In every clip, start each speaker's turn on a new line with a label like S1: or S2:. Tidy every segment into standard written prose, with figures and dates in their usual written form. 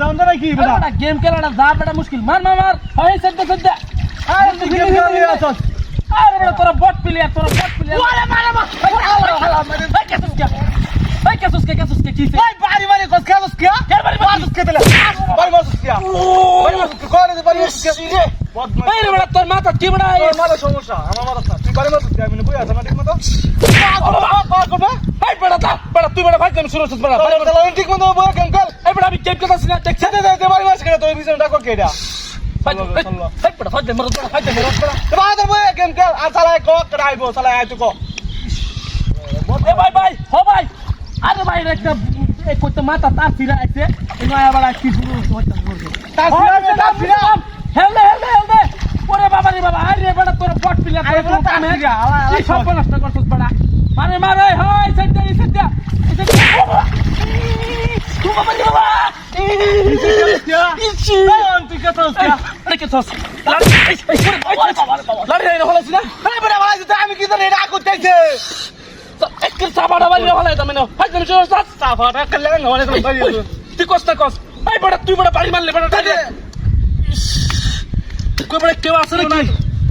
S1: দাম দা নাকি বেটা
S2: বেটা গেম খেলাটা যা বেটা মুশকিল মার মার মার হয় সদ্য সদ্য
S1: আরে তুই গেম খেলা আসছ
S2: আরে বেটা তোরা বট প্লেয়ার ওরে মার মার ভাই কেসুস কে কি
S1: ভাই বাড়ি বাড়ি কস খেলস কি
S2: কেন বাড়ি বাড়ি
S1: মারস কে দিলা ভাই মারস কি ভাই মারস কি করে দে বাড়ি মারস কি
S2: ভাই রে বেটা তোর মাথা কি বেটা
S1: তোর মাথা সমস্যা আমার মাথা তুই বাড়ি মারস কি আমি কই আছে না ঠিক মতো পার করবে
S2: ভাই বেটা দা বেটা তুই বেটা ভাই তুমি শুরু করছিস বেটা
S1: তাহলে তাহলে ঠিক মতো বল গেম খেল
S2: এই বেটা আমি গেম খেলতাছি না দেখছ
S1: ছেড়ে দে বাড়ি মারস কেন তুই বিজন ডাকো কেডা
S2: ভাই বেটা ভাই দে মরো ভাই দে মরো
S1: বাদ দে বল গেম খেল আর চালাই কো করাইবো চালাই আই তুই কো
S2: এ ভাই ভাই হো ভাই আরে ভাই একটা এই কইতে মাথা তার ফিরা আইছে এই নয় আবার আইছি শুরু হইতা
S1: তার ফিরা
S2: হেলদে ওরে বাবা রে বাবা আরে বেটা তোর বট প্লেয়ার
S1: আরে বেটা তার ফিরা
S2: এই সব নষ্ট করছস বেটা মারে মারে হয় সেটা তু বাবা রে বাবা ইচ্ছি
S1: তুই কেতস কি
S2: আরে কে ছস লড়াই রে হলাছ না
S1: আরে বড় ভাই আমি কি জানি রাগ করতেছে
S2: একর সাবাড়া বাড়ি হলাই তুমি না ভাই তুমি শুরু সাত
S1: সাফাটা কল্যাণ হলে তো বাড়ি
S2: তুই কষ্ট কস এই বড় তুই বড় বাড়ি মারলে বড় তাই কই বড় কেউ আছে নাকি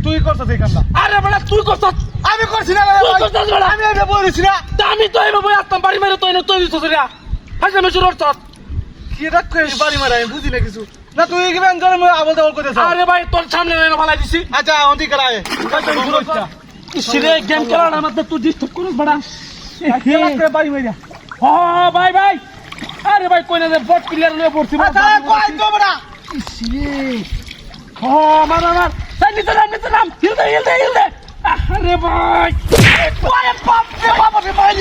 S1: তুই করছস এই কামটা
S2: আরে বড় তুই কষ্ট
S1: আমি করছি না
S2: তুই করছস বড়
S1: আমি এটা বলিস না
S2: আমি তো এমন বই আসতাম বাড়ি মারে তুই না তুই দিছস রে ভাই তুমি শুরু করছস
S1: কি রাগ করে বাড়ি মারা আমি বুঝি না কিছু না তুই কি বেন ধরে মই আবল দেবল করতেছ
S2: আরে ভাই তোর সামনে না ভালাই দিছি
S1: আচ্ছা অন্তি করায়
S2: ইসরে গেম খেলার মধ্যে তুই ডিস্টার্ব করিস বড়
S1: খেলা করে বাড়ি মাইরা
S2: হ্যাঁ ভাই ভাই আরে ভাই কই না বট প্লেয়ার লয়ে পড়ছি
S1: আচ্ছা কই তো বড়া
S2: হ্যাঁ মার মার তাই নিতে নাম হিলদে আরে ভাই
S1: ওরে বাপ রে ভাই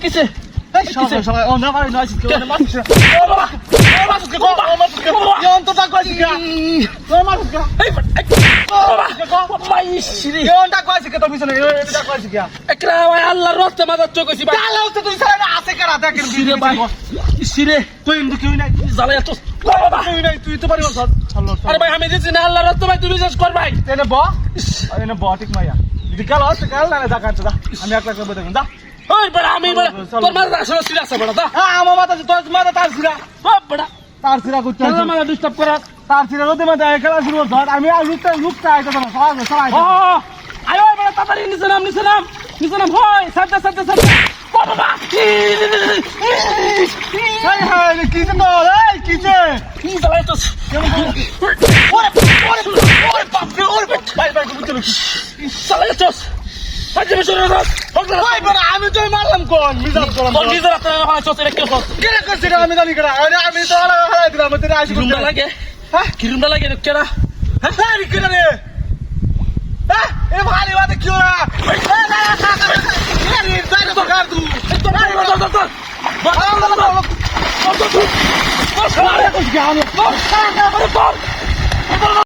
S2: কিসে
S1: এই সবাই ও না পারি না আজকে ওরে মারছিস ও বাবা মারছিস কে ইয়ন তো টাক কইছিস কে ও মারছিস কে
S2: এই ভাই ইসরে
S1: ইয়ন টাক কইছিস কে তো বিছনে এটা টাক কইছিস কে
S2: একলা ভাই আল্লাহর রাস্তে মাথা চকইছি ভাই
S1: তাহলে হচ্ছে তুই সারা আছে কেন দেখেন
S2: ইসরে ভাই ইসরে
S1: তুই এমনি কেউ নাই
S2: জ্বালায়া তো বাবা
S1: কেউ নাই তুই তো পারি না
S2: আরে ভাই আমি দিছি না আল্লাহর রাস্তে ভাই তুই বিশ্বাস কর ভাই
S1: এনে ব ঠিক মাইয়া যদি কাল হচ্ছে কাল না যা কাটছে দা আমি একলা করে দেখুন দা
S2: ওই বড় আমি বড় তোর মাথা আসলে সিরা আছে বড় দা
S1: হ্যাঁ আমার মাথা তোর মাথা তার সিরা
S2: ও বড়
S1: তার সিরা করতে
S2: তোর মাথা ডিস্টার্ব করা
S1: তার সিরা রোদে মাথা খেলা শুরু ধর আমি আর লুকটা আইতো না সবাই
S2: ও আয় ওই বড় তাড়াতাড়ি নিচে নাম হয় সাথে ও বাবা
S1: হাই হাই কি যে বল এই কি যে
S2: কি জ্বালায়া তো
S1: ওরে বাপ রে ভাই তুমি চলো
S2: জ্বালায়া তো ভাই তুমি শুরু কর
S1: ভাই বড় আমি তো মারলাম কোন মিজাব করলাম
S2: কোন নিজের রাতে হয় চোখ রে কি কর
S1: কেন করছিস আমি জানি কেন আমি তো হারাই দিলাম তোরে আসি
S2: কিরুমটা লাগে
S1: হ্যাঁ
S2: কিরুমটা লাগে কেডা
S1: হ্যাঁ কি রে হ্যাঁ এ ভারী বাতে কি ওরা এ তাই তো কার তুই
S2: তো ভাই বল